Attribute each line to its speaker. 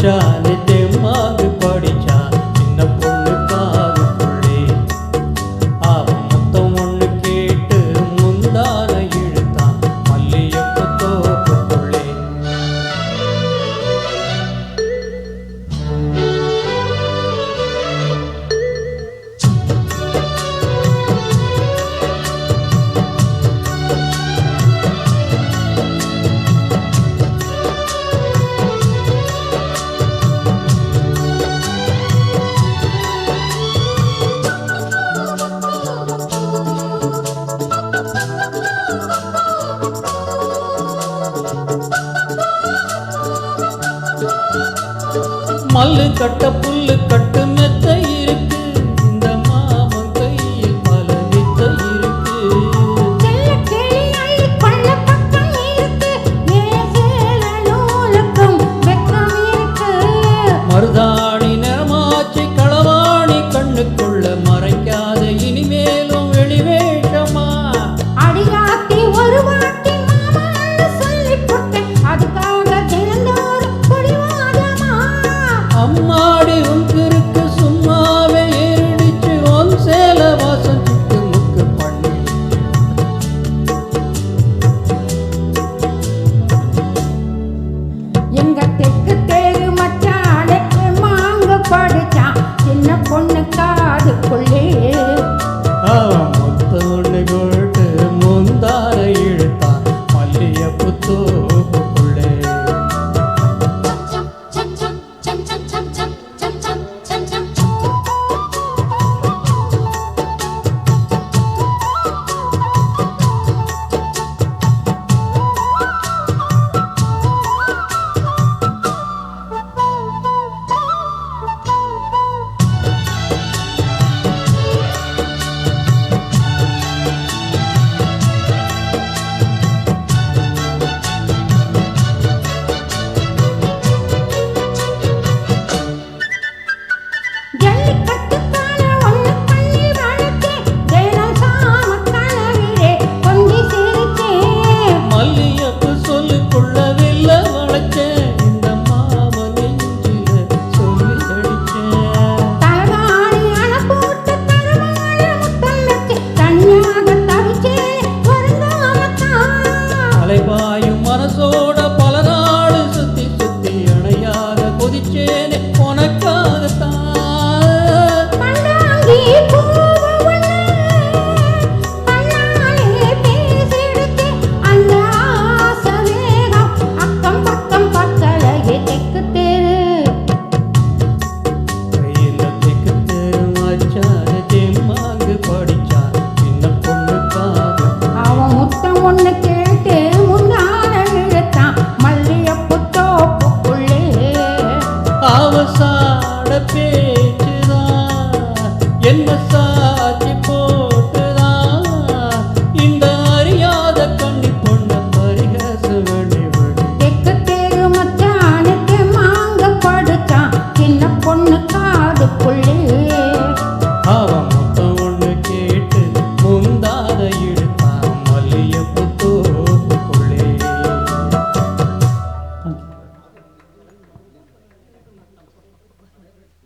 Speaker 1: படிச்சாலே தெம்மாங்கு படிச்சா சின்ன பொண்ணு காதுக்குள்ளே அவன் மொத்தம் ஒண்ணு கேட்டு முந்தான இழுத்தான் மல்லியப்ப தோப்புக்குள்ளே. மல்லு கட்ட புல்லு கட்டு மெத்த இருக்கு இந்த மாமன் கையில் பல வித்த இருக்கு. மருதாணி நிறமாச்சி களவாணி கண்ணுக்குள்ள மறைக்காத இனிமேலும் வெளிவேஷமா
Speaker 2: அடியாத்தி ஒரு வாட்டி மாமான்னு சொல்லி போட்டேன் அதுக்காக தினந்தோறும் குடிவாதமா.
Speaker 1: அம்மாடி உன் கிறுக்கு சும்மாவே ஏறிடுச்சு உன் சேல வாசம் சுட்டு முக்கு பண்ணி.
Speaker 2: எங்க தெற்கு